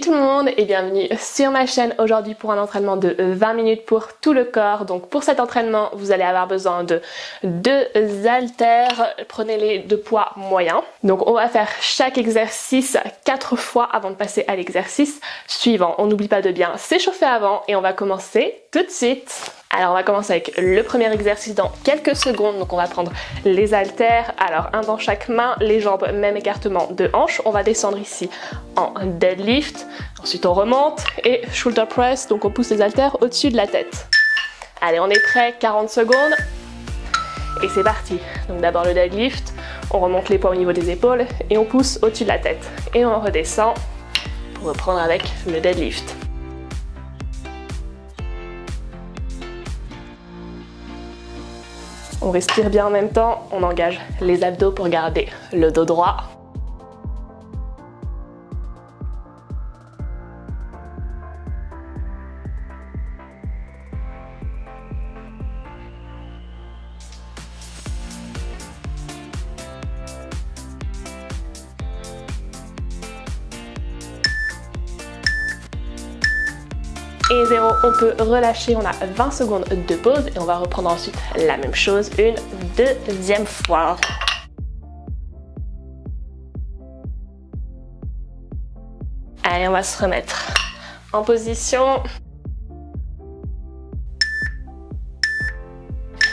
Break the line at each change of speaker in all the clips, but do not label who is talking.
tout le monde et bienvenue sur ma chaîne aujourd'hui pour un entraînement de 20 minutes pour tout le corps. Donc pour cet entraînement, vous allez avoir besoin de 2 haltères, prenez-les de poids moyen. Donc on va faire chaque exercice 4 fois avant de passer à l'exercice suivant. On n'oublie pas de bien s'échauffer avant et on va commencer tout de suite. Alors on va commencer avec le premier exercice dans quelques secondes. Donc on va prendre les haltères, alors un dans chaque main, les jambes même écartement de hanches. On va descendre ici en deadlift, ensuite on remonte et shoulder press, donc on pousse les haltères au-dessus de la tête. Allez, on est prêt, 40 secondes et c'est parti. Donc d'abord le deadlift, on remonte les poids au niveau des épaules et on pousse au-dessus de la tête. Et on redescend pour reprendre avec le deadlift. On respire bien en même temps, on engage les abdos pour garder le dos droit. Et 0, on peut relâcher, on a 20 secondes de pause et on va reprendre ensuite la même chose une deuxième fois. Allez, on va se remettre en position.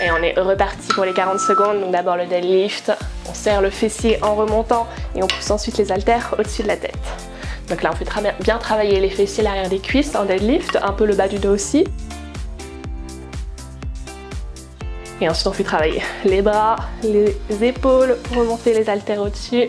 Et on est reparti pour les 40 secondes. Donc d'abord le deadlift, on serre le fessier en remontant et on pousse ensuite les haltères au-dessus de la tête. Donc là, on fait bien travailler les fessiers, l'arrière des cuisses en deadlift, un peu le bas du dos aussi. Et ensuite, on fait travailler les bras, les épaules pour remonter les haltères au-dessus.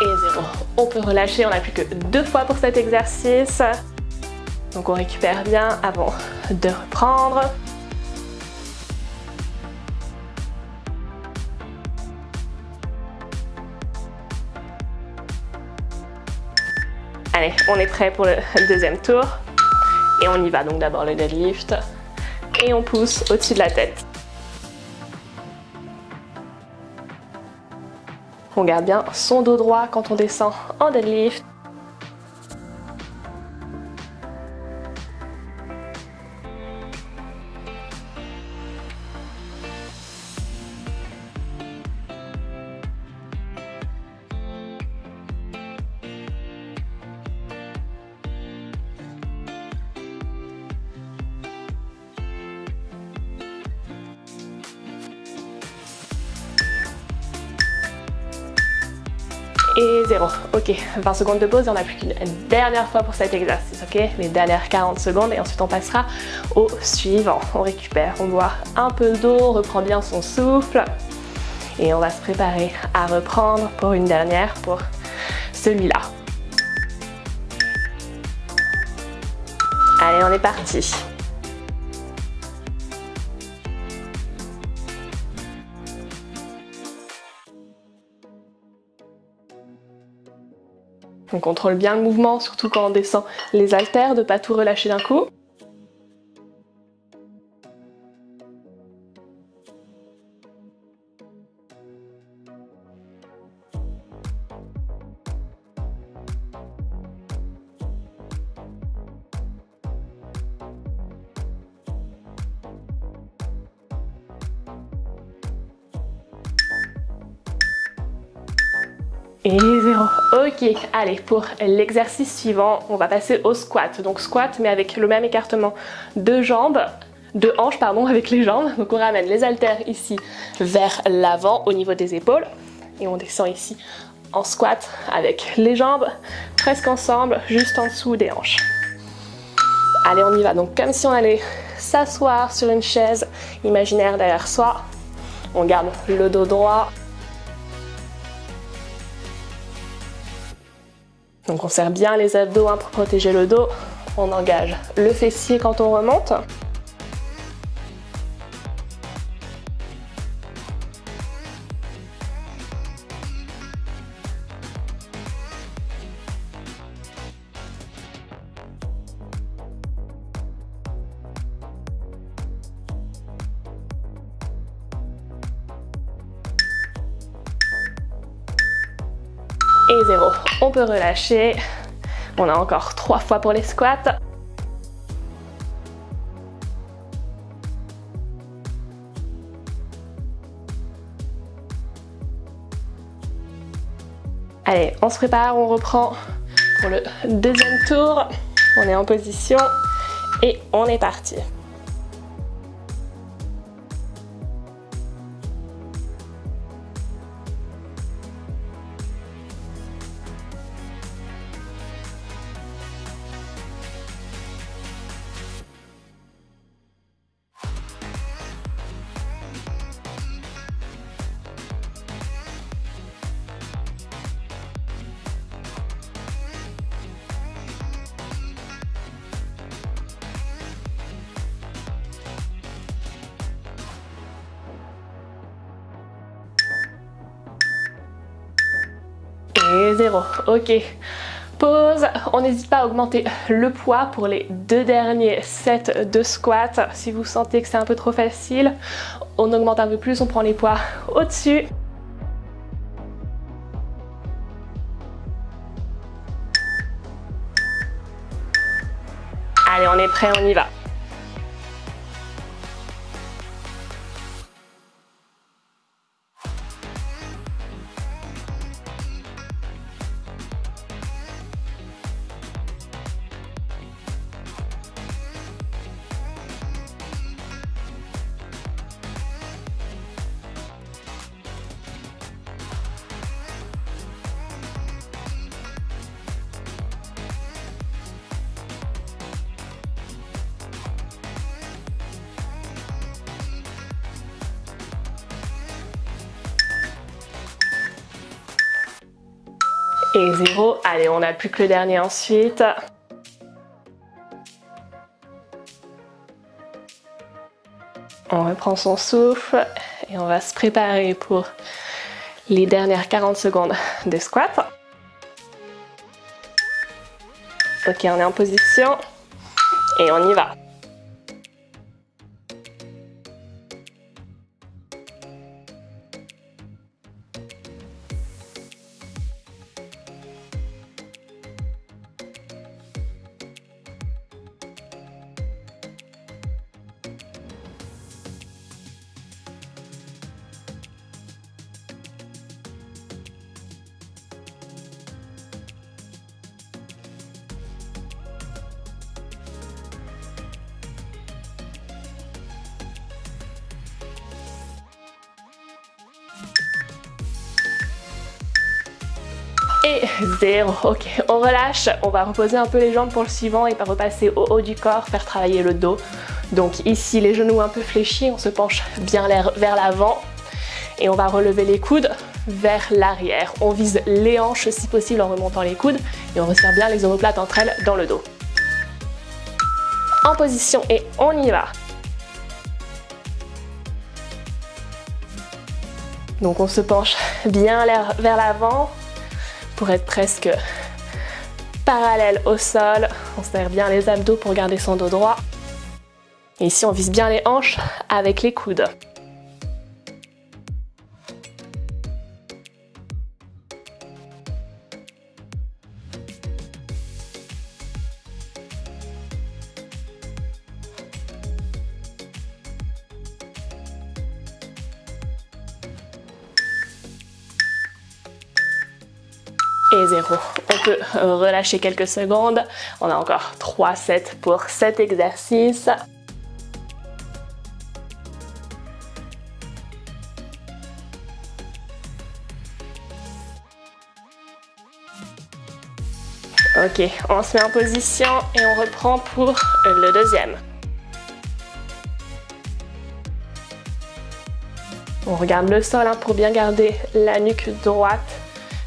Et 0. On peut relâcher, on n'a plus que 2 fois pour cet exercice. Donc on récupère bien avant de reprendre. Allez, on est prêt pour le deuxième tour. Et on y va, donc d'abord le deadlift. Et on pousse au-dessus de la tête. On garde bien son dos droit quand on descend en deadlift. Et 0. Ok, 20 secondes de pause et on n'a plus qu'une dernière fois pour cet exercice, ok? Les dernières 40 secondes et ensuite on passera au suivant. On récupère, on boit un peu d'eau, on reprend bien son souffle et on va se préparer à reprendre pour une dernière pour celui-là. Allez, on est parti. On contrôle bien le mouvement, surtout quand on descend les haltères, de ne pas tout relâcher d'un coup. Et 0. Ok, allez, pour l'exercice suivant, on va passer au squat. Donc squat, mais avec le même écartement de jambes, de hanches, pardon, avec les jambes. Donc on ramène les haltères ici vers l'avant au niveau des épaules. Et on descend ici en squat avec les jambes presque ensemble, juste en dessous des hanches. Allez, on y va. Donc comme si on allait s'asseoir sur une chaise imaginaire derrière soi. On garde le dos droit. Donc on serre bien les abdos pour protéger le dos. On engage le fessier quand on remonte. Et 0. On peut relâcher. On a encore 3 fois pour les squats. Allez, on se prépare, on reprend pour le deuxième tour. On est en position et on est parti. Et 0. Ok. Pause. On n'hésite pas à augmenter le poids pour les 2 derniers sets de squat. Si vous sentez que c'est un peu trop facile, on augmente un peu plus, on prend les poids au-dessus. Allez, on est prêt, on y va. Et 0. Allez, on n'a plus que le dernier ensuite. On reprend son souffle et on va se préparer pour les dernières 40 secondes de squat. Ok, on est en position et on y va. Et 0. Ok, on relâche, on va reposer un peu les jambes pour le suivant et pas repasser au haut du corps, faire travailler le dos. Donc ici les genoux un peu fléchis, on se penche bien vers l'avant et on va relever les coudes vers l'arrière. On vise les hanches si possible en remontant les coudes et on resserre bien les omoplates entre elles dans le dos. En position et on y va. Donc on se penche bien vers l'avant pour être presque parallèle au sol. On serre bien les abdos pour garder son dos droit. Et ici, on vise bien les hanches avec les coudes. Et 0. On peut relâcher quelques secondes. On a encore 3 sets pour cet exercice. Ok, on se met en position et on reprend pour le deuxième. On regarde le sol pour bien garder la nuque droite,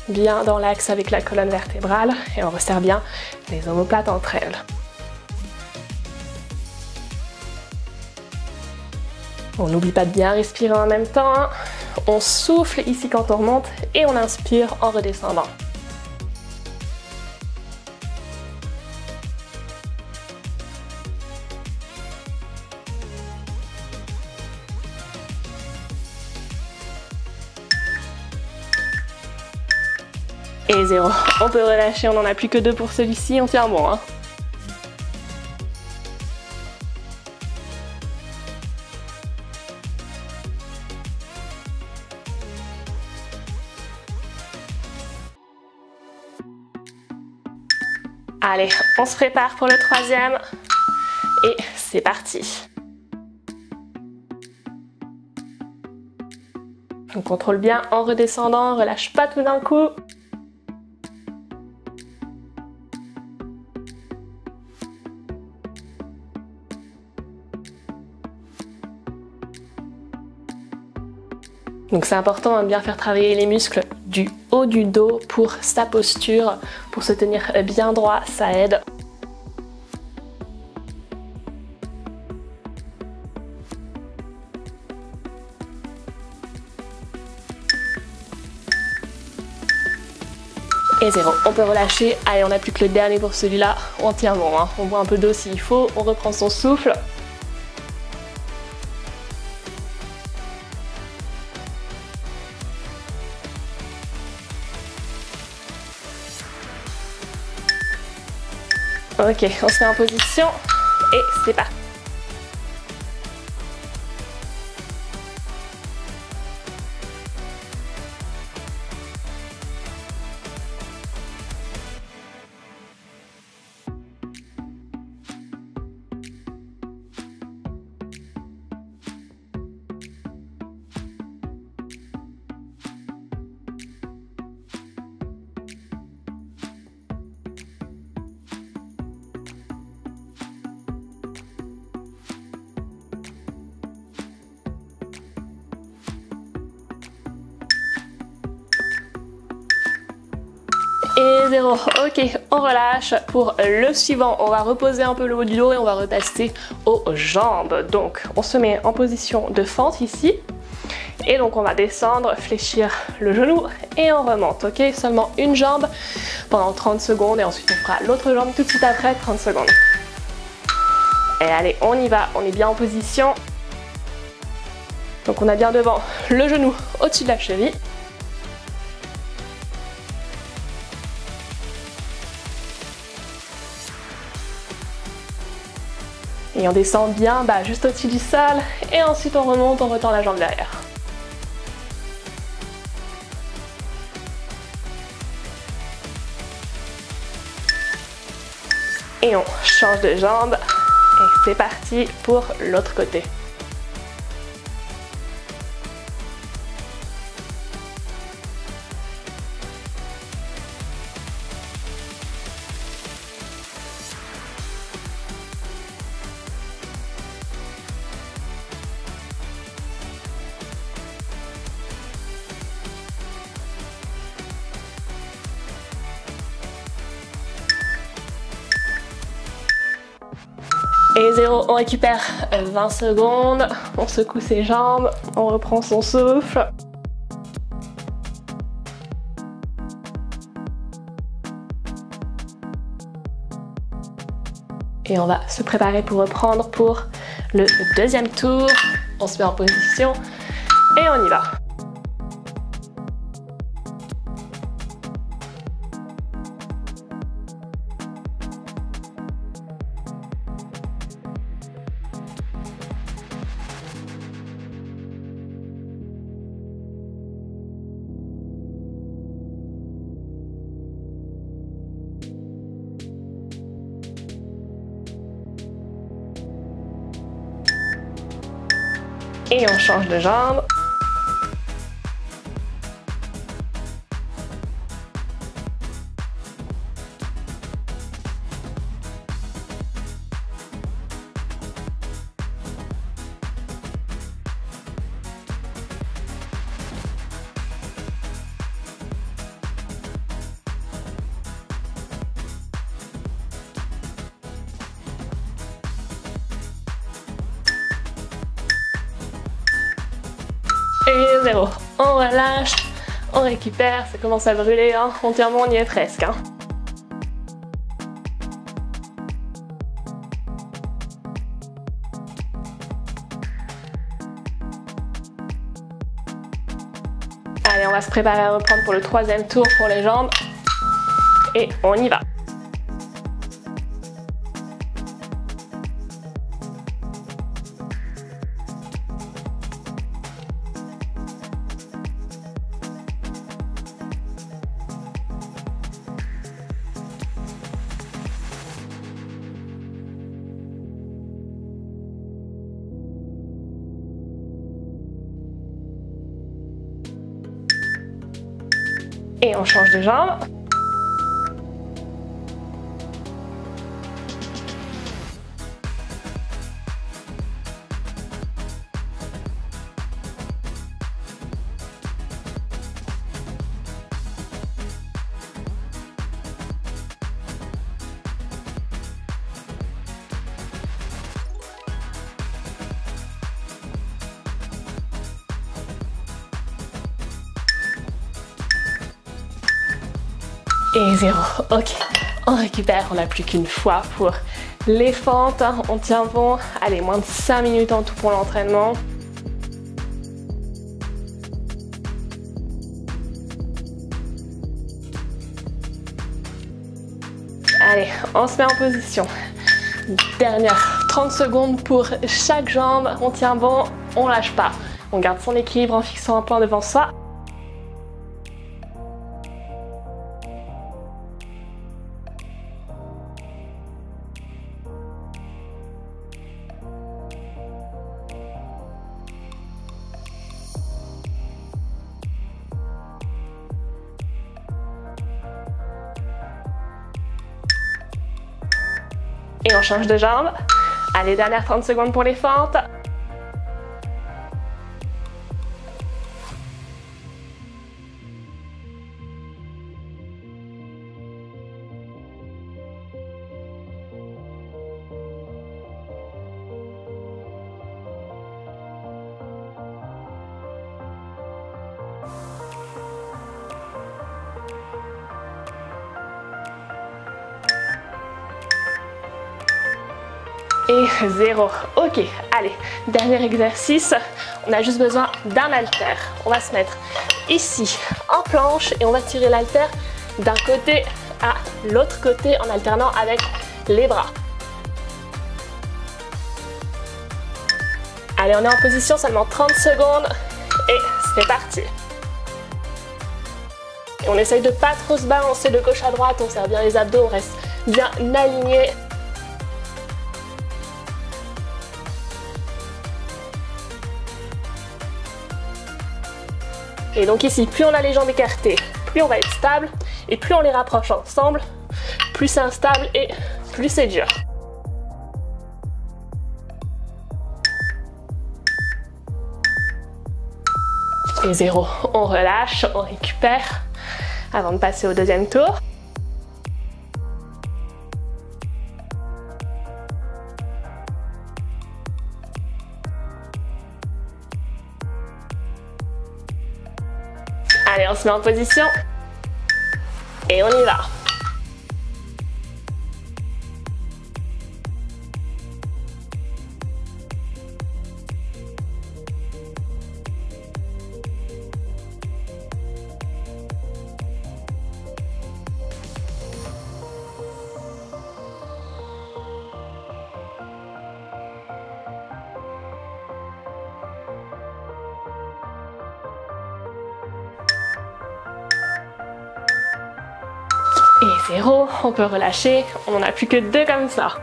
bien dans l'axe avec la colonne vertébrale et on resserre bien les omoplates entre elles. On n'oublie pas de bien respirer en même temps. On souffle ici quand on remonte et on inspire en redescendant. Et 0. On peut relâcher, on n'en a plus que 2 pour celui-ci, on tient bon, hein. Allez, on se prépare pour le 3e. Et c'est parti. On contrôle bien en redescendant, on relâche pas tout d'un coup. Donc c'est important de bien faire travailler les muscles du haut du dos pour sa posture, pour se tenir bien droit, ça aide. Et 0, on peut relâcher. Allez, on n'a plus que le dernier pour celui-là. On tient bon, hein. On boit un peu d'eau s'il faut, on reprend son souffle. Ok, on se met en position et c'est parti. Et 0, ok, on relâche. Pour le suivant, on va reposer un peu le haut du dos et on va repasser aux jambes. Donc, on se met en position de fente ici. Et donc, on va descendre, fléchir le genou et on remonte, ok? Seulement une jambe pendant 30 secondes et ensuite on fera l'autre jambe tout de suite après, 30 secondes. Et allez, on y va, on est bien en position. Donc, on a bien devant le genou au-dessus de la cheville. Et on descend bien bas, juste au-dessus du sol. Et ensuite on remonte, on retend la jambe derrière. Et on change de jambe. Et c'est parti pour l'autre côté. Et 0, on récupère 20 secondes, on secoue ses jambes, on reprend son souffle. Et on va se préparer pour reprendre pour le deuxième tour. On se met en position et on y va. Et on change de jambe. Et 0, on relâche, on récupère, ça commence à brûler, hein. On tient bon, on y est presque. Hein. Allez, on va se préparer à reprendre pour le troisième tour pour les jambes. Et on y va. Et on change de jambe. Et 0. Ok, on récupère, on n'a plus qu'une fois pour les fentes. On tient bon. Allez, moins de 5 minutes en tout pour l'entraînement. Allez, on se met en position. Dernière 30 secondes pour chaque jambe. On tient bon, on lâche pas. On garde son équilibre en fixant un point devant soi. Et on change de jambe. Allez, dernière 30 secondes pour les fentes. Et 0. Ok, allez, dernier exercice. On a juste besoin d'un haltère. On va se mettre ici en planche et on va tirer l'haltère d'un côté à l'autre côté en alternant avec les bras. Allez, on est en position, seulement 30 secondes et c'est parti. Et on essaye de pas trop se balancer de gauche à droite, on serre bien les abdos, on reste bien aligné. Et donc ici, plus on a les jambes écartées, plus on va être stable, et plus on les rapproche ensemble, plus c'est instable et plus c'est dur. Et 0, on relâche, on récupère avant de passer au deuxième tour. Allez, on se met en position et on y va. Et 0, on peut relâcher, on n'en a plus que 2 comme ça.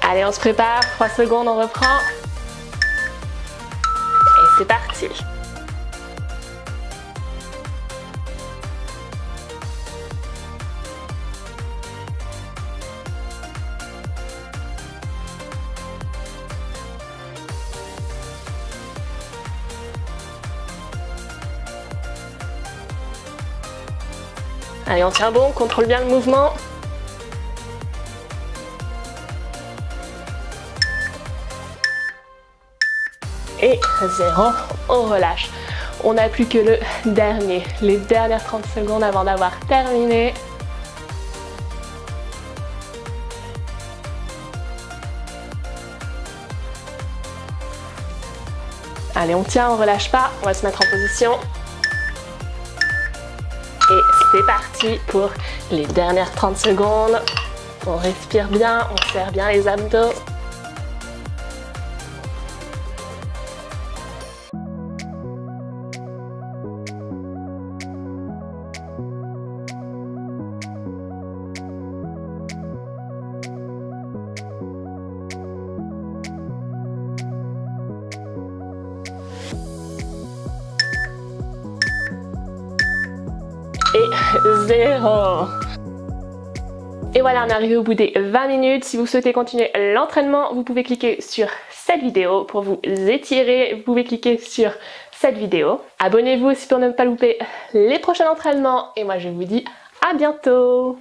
Allez, on se prépare, 3 secondes, on reprend. Et c'est parti. Allez, on tient bon, on contrôle bien le mouvement. Et 0, on relâche. On n'a plus que le dernier, les dernières 30 secondes avant d'avoir terminé. Allez, on tient, on relâche pas, on va se mettre en position. Et c'est parti pour les dernières 30 secondes. On respire bien, on serre bien les abdos. Et 0. Et voilà, on est arrivé au bout des 20 minutes. Si vous souhaitez continuer l'entraînement, vous pouvez cliquer sur cette vidéo pour vous étirer. Vous pouvez cliquer sur cette vidéo. Abonnez-vous aussi pour ne pas louper les prochains entraînements. Et moi, je vous dis à bientôt.